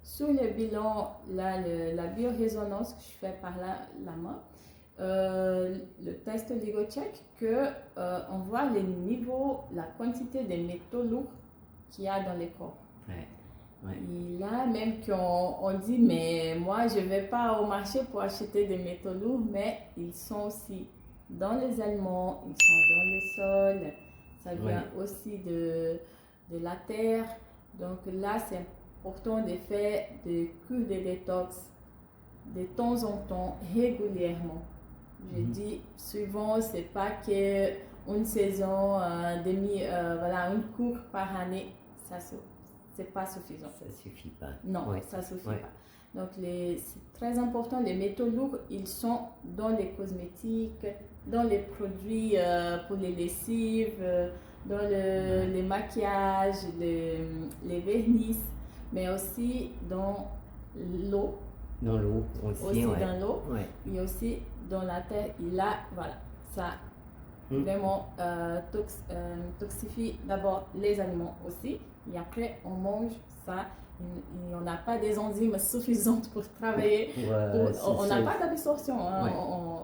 sur le bilan, là, la biorésonance que je fais par la main, le test LigoCheck, on voit les niveaux, la quantité de métaux lourds qu'il y a dans les corps. Ouais. Et là, même qu'on dit, mais moi, je ne vais pas au marché pour acheter des métaux lourds, mais ils sont aussi dans les aliments, ils sont dans le sol, ça vient aussi de la terre. Donc là, c'est important de faire des cures de détox de temps en temps, régulièrement. Je dis souvent, c'est pas qu'une saison, une cour par année, c'est pas suffisant. Ça suffit pas. Non, ça suffit pas. Donc c'est très important, les métaux lourds, ils sont dans les cosmétiques, dans les produits pour les lessives, dans les maquillages, les vernis, mais aussi dans l'eau. Dans l'eau aussi, dans l'eau, et aussi dans la terre. Et là, voilà, ça vraiment toxifie d'abord les aliments aussi, et après on mange ça. Et on n'a pas des enzymes suffisantes pour travailler. On n'a pas d'absorption,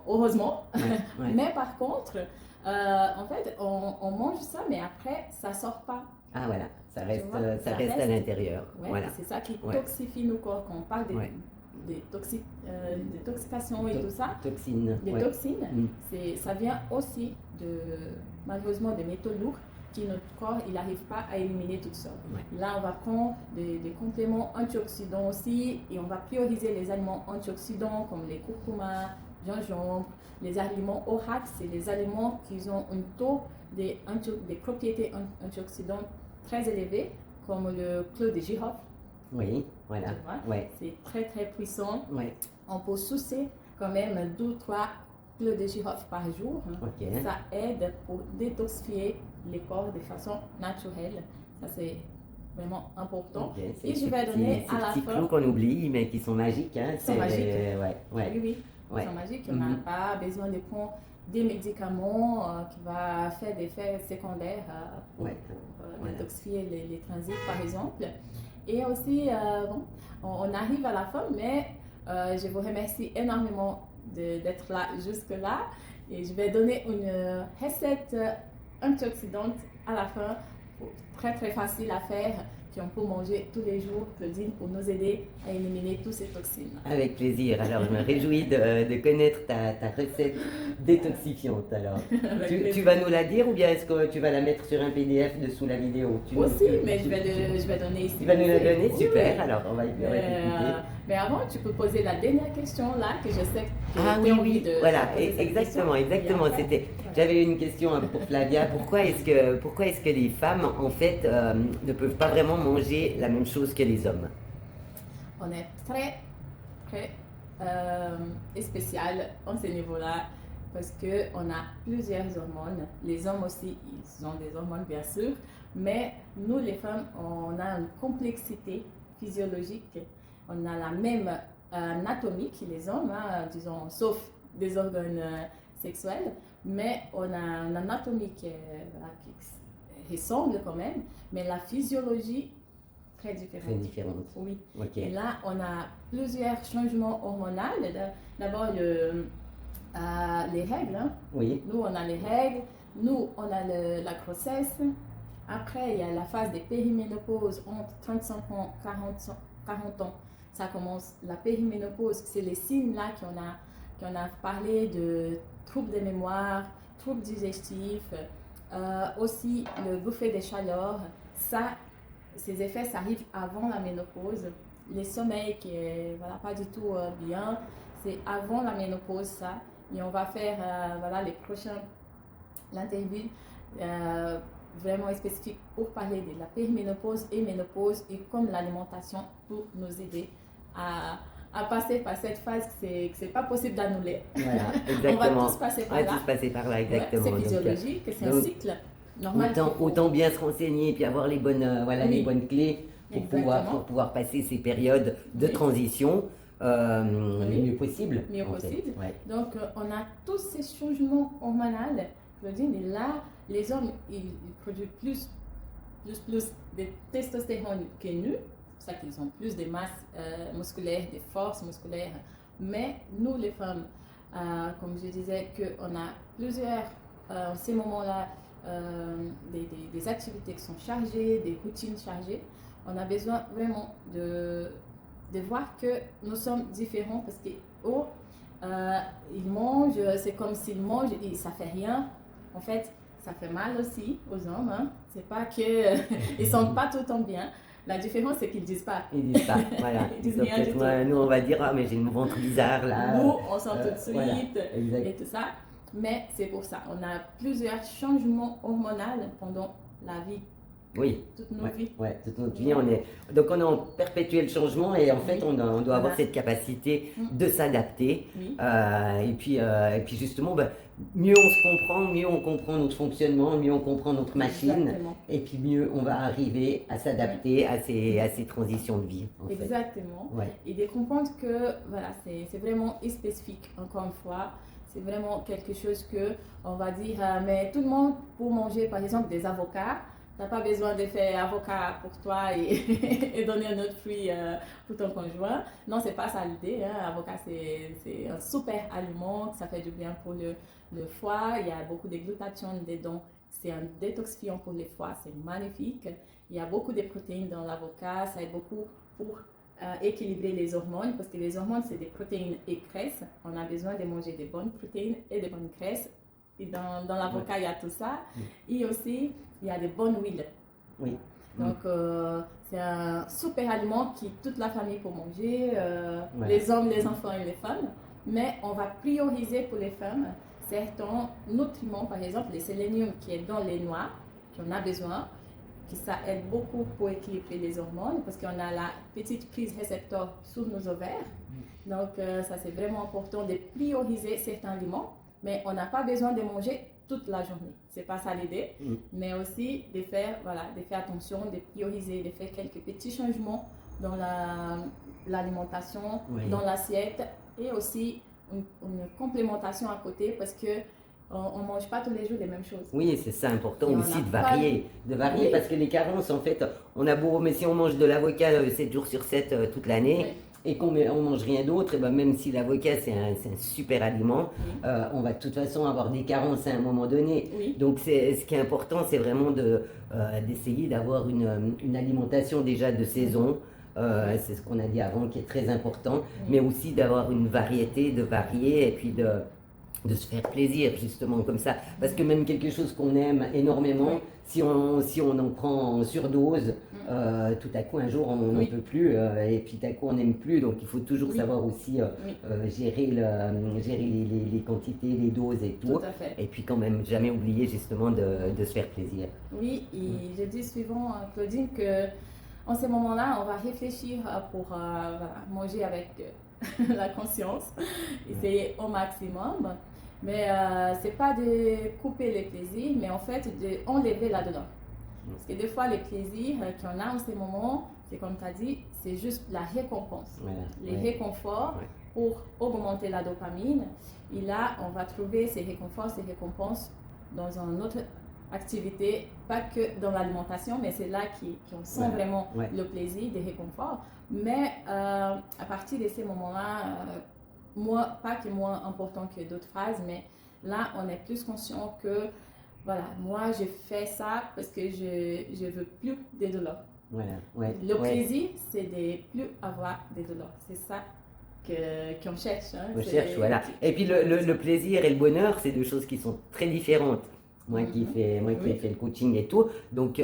heureusement. Mais par contre, en fait, on mange ça, mais après, ça ne sort pas. Ah voilà, ça reste à l'intérieur. Voilà. C'est ça qui toxifie nos corps. Quand on parle des toxifications et tout ça, toxines. Des toxines, ça vient aussi malheureusement des métaux lourds que notre corps il n'arrive pas à éliminer tout seul. Là, on va prendre des compléments antioxydants aussi, et on va prioriser les aliments antioxydants comme les curcuma, gingembre, les aliments ORAC, c'est les aliments qui ont un taux des propriétés antioxydantes très élevées, comme le clou de girofle. Oui, voilà. C'est très très puissant. Oui. On peut sucer quand même 2 ou 3 clous de girofle par jour. Ça aide pour détoxifier les corps de façon naturelle. Ça c'est vraiment important. Et je vais donner à la fin... Ces petits clous qu'on oublie, mais qui sont magiques. Hein? Ils sont magiques. Oui. Ils sont magiques. On n'a pas besoin de prendre des médicaments qui vont faire des effets secondaires pour détoxifier les transits, par exemple. Et aussi, on arrive à la fin, mais je vous remercie énormément d'être là jusque-là. Et je vais donner une recette antioxydante à la fin, très très facile à faire, qu'on peut manger tous les jours, Claudine, pour nous aider à éliminer toutes ces toxines. Avec plaisir. Alors, je me réjouis de connaître ta recette détoxifiante. Alors, tu vas nous la dire, ou bien est-ce que tu vas la mettre sur un PDF dessous la vidéo? Mais je vais donner ici. Tu vas nous la donner? Super. Alors, on va y écouter. Mais avant, tu peux poser la dernière question là, que je sais que tu as envie de... Voilà, exactement. J'avais une question pour Flavia. Pourquoi est-ce que les femmes, en fait, ne peuvent pas vraiment manger la même chose que les hommes? On est très, très spécial en ce niveau-là, parce qu'on a plusieurs hormones. Les hommes aussi, ils ont des hormones, bien sûr, mais nous, les femmes, on a une complexité physiologique. On a la même anatomie que les hommes, disons, sauf des organes sexuels, mais on a une anatomie qui ressemble quand même, mais la physiologie très différente. Très différente. Oui. Et là, on a plusieurs changements hormonaux. D'abord, les règles. Oui. Nous, on a les règles. Nous, on a la grossesse. Après, il y a la phase de périménopause entre 35 ans et 40 ans. Ça commence la périménopause, c'est les signes là qu'on a parlé de troubles de mémoire, troubles digestifs, aussi le bouffée de chaleur. Ces effets, ça arrive avant la ménopause. Les sommeils qui est pas du tout bien, c'est avant la ménopause ça. Et on va faire l'interview vraiment spécifique pour parler de la périménopause et ménopause, et comme l'alimentation pour nous aider à passer par cette phase que c'est pas possible d'annuler. Voilà, exactement. On va tous passer par là. Exactement. C'est physiologique, c'est un cycle normal. Autant bien se renseigner et puis avoir les bonnes clés pour pouvoir passer ces périodes de transition le mieux possible. Donc, on a tous ces changements hormonaux, Claudine, et là, les hommes, ils produisent plus de testostérone que nous. ça qu'ils ont plus de masse musculaire, des forces musculaires. Mais nous, les femmes, comme je disais, qu'on a plusieurs, en ces moments-là, des activités qui sont chargées, des routines chargées, on a besoin vraiment de voir que nous sommes différents parce qu'ils mangent, c'est comme s'ils mangent et ça fait rien. En fait, ça fait mal aussi aux hommes. Hein. C'est pas que ils sentent pas tout le temps bien. La différence, c'est qu'ils disent pas. Ils disent pas, voilà. Ils disent rien du tout. Nous, on va dire, ah, mais j'ai une ventre bizarre là. Nous, on sent tout de suite voilà, et tout ça. Mais c'est pour ça. On a plusieurs changements hormonaux pendant la vie. Oui. Toute notre vie. Ouais, toute notre vie. Donc on est en perpétuel changement et en fait on doit avoir cette capacité de s'adapter. Oui. Et puis justement, mieux on se comprend, mieux on comprend notre fonctionnement, mieux on comprend notre machine. Exactement. Et puis mieux on va arriver à s'adapter à ces transitions de vie. Exactement. Ouais. Et de comprendre que voilà, c'est vraiment spécifique, encore une fois. C'est vraiment quelque chose que on va dire, mais tout le monde pour manger par exemple des avocats. Tu n'as pas besoin de faire avocat pour toi et donner un autre fruit pour ton conjoint. Non, ce n'est pas ça l'idée. Hein. Avocat, c'est un super aliment, ça fait du bien pour le foie. Il y a beaucoup de glutathione dedans. C'est un détoxifiant pour le foie, c'est magnifique. Il y a beaucoup de protéines dans l'avocat. Ça aide beaucoup pour équilibrer les hormones parce que les hormones, c'est des protéines et graisses. On a besoin de manger des bonnes protéines et des bonnes graisses. Et dans l'avocat, il y a tout ça. Et aussi, il y a des bonnes huiles. Oui. Donc, c'est un super aliment qui toute la famille peut manger, les hommes, les enfants et les femmes. Mais on va prioriser pour les femmes certains nutriments, par exemple le sélénium qui est dans les noix, qu'on a besoin, que ça aide beaucoup pour équilibrer les hormones parce qu'on a la petite prise récepteur sur nos ovaires. Donc, ça c'est vraiment important de prioriser certains aliments. Mais on n'a pas besoin de manger toute la journée. C'est pas ça l'idée. Mais aussi de faire attention, de prioriser, de faire quelques petits changements dans l'alimentation, dans l'assiette et aussi une complémentation à côté parce que on ne mange pas tous les jours les mêmes choses. Oui, c'est ça important aussi de varier. Oui. Parce que les carences, en fait, on a beau, mais si on mange de l'avocat 7 jours sur 7 toute l'année, et qu'on ne mange rien d'autre, et même si l'avocat c'est un super aliment, on va de toute façon avoir des carences à un moment donné. Donc ce qui est important, c'est vraiment d'essayer d'avoir une alimentation déjà de saison. C'est ce qu'on a dit avant qui est très important, mais aussi d'avoir une variété, de varier et puis de se faire plaisir justement comme ça. Parce que même quelque chose qu'on aime énormément, si on en prend en surdose, tout à coup un jour on n'en peut plus et puis tout à coup on n'aime plus. Donc il faut toujours savoir aussi gérer les quantités, les doses et tout. Et puis quand même jamais oublier justement de se faire plaisir. Oui, et je dis souvent Claudine que en ce moment-là on va réfléchir pour manger avec la conscience, essayer au maximum. Mais c'est pas de couper les plaisirs, mais en fait d'enlever la douleur. Parce que des fois, les plaisirs qu'on a en ces moments, c'est comme tu as dit, c'est juste la récompense. Les réconforts pour augmenter la dopamine. Et là, on va trouver ces réconforts, ces récompenses dans une autre activité, pas que dans l'alimentation, mais c'est là qu'on sent vraiment le plaisir, des réconforts. Mais à partir de ces moments-là, pas que moins important que d'autres phrases, mais là, on est plus conscient que, voilà, moi, je fais ça parce que je veux plus de douleurs. Le plaisir, c'est de plus avoir des douleurs. C'est ça qu'on cherche. Hein. On cherche, voilà. Et puis le plaisir et le bonheur, c'est deux choses qui sont très différentes. Moi qui fais le coaching et tout, donc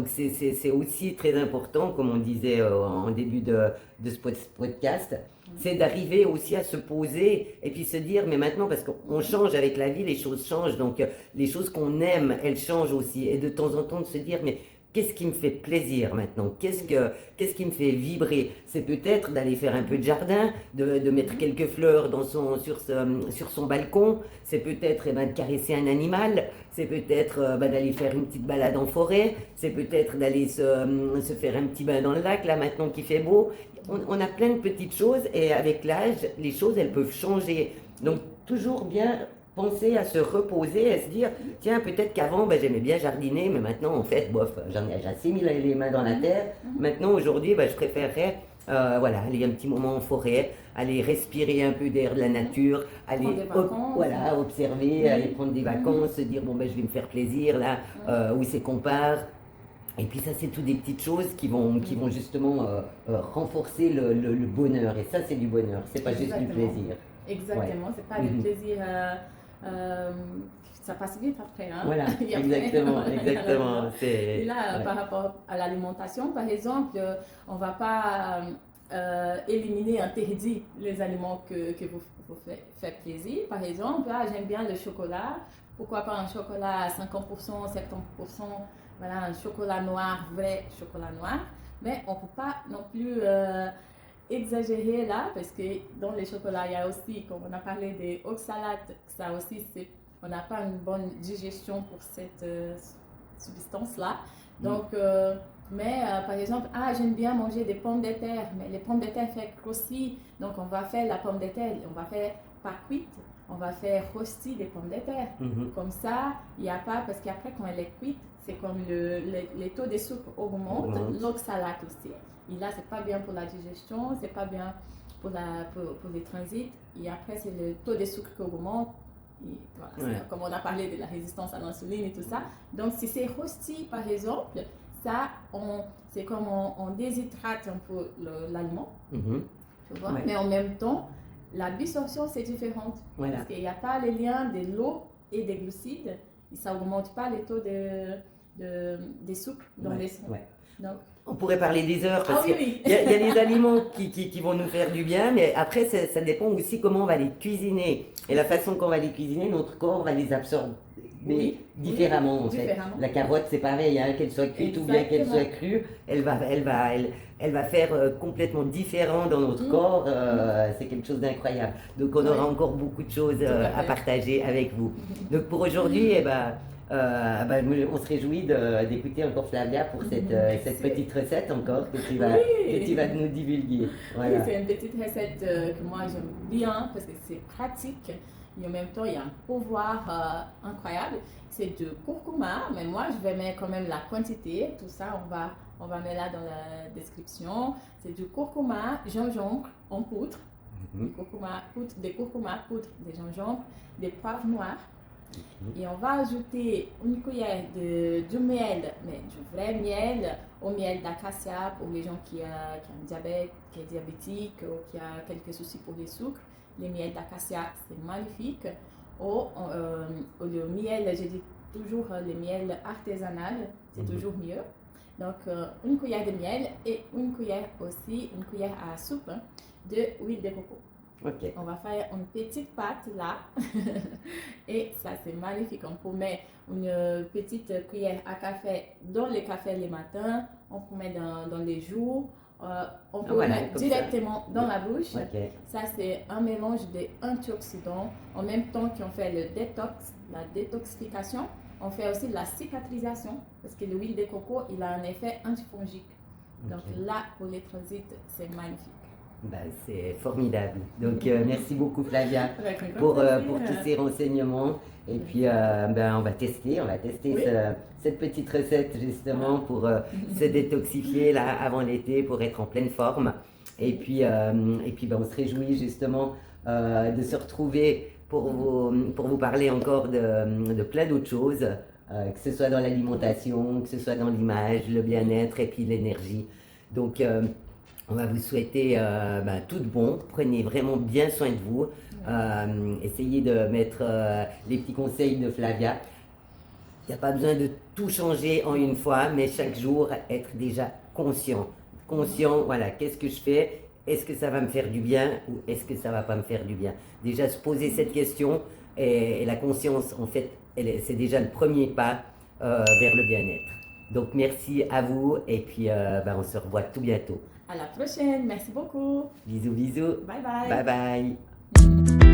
c'est aussi très important, comme on disait en début de ce podcast, c'est d'arriver aussi à se poser et puis se dire, mais maintenant, parce qu'on change avec la vie, les choses changent, donc les choses qu'on aime, elles changent aussi, et de temps en temps de se dire, mais qu'est-ce qui me fait plaisir maintenant? Qu'est-ce qui me fait vibrer? C'est peut-être d'aller faire un peu de jardin, de mettre quelques fleurs sur son balcon. C'est peut-être de caresser un animal. C'est peut-être d'aller faire une petite balade en forêt. C'est peut-être d'aller se faire un petit bain dans le lac, là maintenant qu'il fait beau. On a plein de petites choses et avec l'âge, les choses, elles peuvent changer. Donc toujours bien penser à se reposer, à se dire, tiens, peut-être qu'avant, ben, j'aimais bien jardiner, mais maintenant, en fait, bof, j'ai assez mis les mains dans la terre. Maintenant, aujourd'hui, ben, je préférerais voilà, aller un petit moment en forêt, aller respirer un peu d'air de la nature, aller voilà, observer, aller prendre des vacances, se dire, bon, ben, je vais me faire plaisir là, où c'est qu'on part. Et puis ça, c'est toutes des petites choses qui vont justement renforcer le bonheur. Et ça, c'est du bonheur, c'est pas juste du plaisir. Exactement, c'est pas du plaisir. Ça passe vite après. Hein? Voilà, exactement. Et là, par rapport à l'alimentation, par exemple, on va pas éliminer, interdire les aliments que vous faites plaisir. Par exemple, j'aime bien le chocolat. Pourquoi pas un chocolat à 50%, 70%? Voilà, un chocolat noir, vrai chocolat noir. Mais on ne peut pas non plus exagérer là, parce que dans les chocolats, il y a aussi, comme on a parlé des oxalates, ça aussi, on n'a pas une bonne digestion pour cette substance-là. Donc, par exemple, j'aime bien manger des pommes de terre, mais les pommes de terre font grossir. Donc, on va faire la pomme de terre, on va faire pas cuite, on va faire rosti des pommes de terre. Comme ça, il n'y a pas, parce qu'après, quand elle est cuite, c'est comme les taux de sucre augmentent, l'oxalate aussi. Et là, c'est pas bien pour la digestion, c'est pas bien pour les transits. Et après, c'est le taux de sucre qui augmente. Et voilà, comme on a parlé de la résistance à l'insuline et tout ça. Donc, si c'est rosti, par exemple, ça, c'est comme on déshydrate un peu l'aliment. Tu vois? Mais en même temps, la absorption, c'est différent. Parce qu'il n'y a pas le lien de l'eau et des glucides. Et ça n'augmente pas les taux de sucre dans les sangs. Donc, on pourrait parler des heures parce qu'il y a des aliments qui vont nous faire du bien, mais après ça dépend aussi comment on va les cuisiner. Et la façon qu'on va les cuisiner, notre corps va les absorber différemment en fait. La carotte c'est pareil, hein, qu'elle soit cuite ou bien qu'elle soit crue, elle va faire complètement différent dans notre corps. C'est quelque chose d'incroyable. Donc on aura encore beaucoup de choses à partager avec vous. Donc pour aujourd'hui, on se réjouit d'écouter encore Flavia pour cette petite recette encore que tu vas nous divulguer. Voilà. Oui, c'est une petite recette que moi j'aime bien parce que c'est pratique et en même temps il y a un pouvoir incroyable. C'est de curcuma, mais moi je vais mettre quand même la quantité, tout ça on va mettre là dans la description. C'est du curcuma, gingembre en poudre, des curcuma poudre, des gingembre, des poivres noirs. Et on va ajouter une cuillère de miel, mais du vrai miel, au miel d'acacia pour les gens qui ont un diabète, qui est diabétique ou qui a quelques soucis pour les sucres. Le miel d'acacia, c'est magnifique. Ou le miel, je dis toujours le miel artisanal, c'est toujours mieux. Donc, une cuillère de miel et une cuillère à soupe d'huile de coco. On va faire une petite pâte là et ça c'est magnifique. On peut mettre une petite cuillère à café dans le café le matin, on peut mettre dans les jours, on peut mettre directement dans la bouche. Ça c'est un mélange d'antioxydants en même temps qu'on fait la détoxification. On fait aussi la cicatrisation parce que l'huile de coco il a un effet antifongique. Donc là pour les transits c'est magnifique. C'est formidable. Donc, merci beaucoup Flavia pour tous ces renseignements. Et puis, on va tester cette petite recette justement pour se détoxifier là avant l'été, pour être en pleine forme. Et puis, on se réjouit justement de se retrouver pour vous parler encore de plein d'autres choses, que ce soit dans l'alimentation, que ce soit dans l'image, le bien-être et puis l'énergie. Donc, on va vous souhaiter tout de bon. Prenez vraiment bien soin de vous. Essayez de mettre les petits conseils de Flavia. Il n'y a pas besoin de tout changer en une fois, mais chaque jour, être déjà conscient. Voilà, qu'est-ce que je fais? Est-ce que ça va me faire du bien ou est-ce que ça ne va pas me faire du bien? Déjà, se poser cette question et la conscience, en fait, c'est déjà le premier pas vers le bien-être. Donc, merci à vous et puis on se revoit tout bientôt. À la prochaine, merci beaucoup. Bisous, bisous. Bye bye. Bye bye.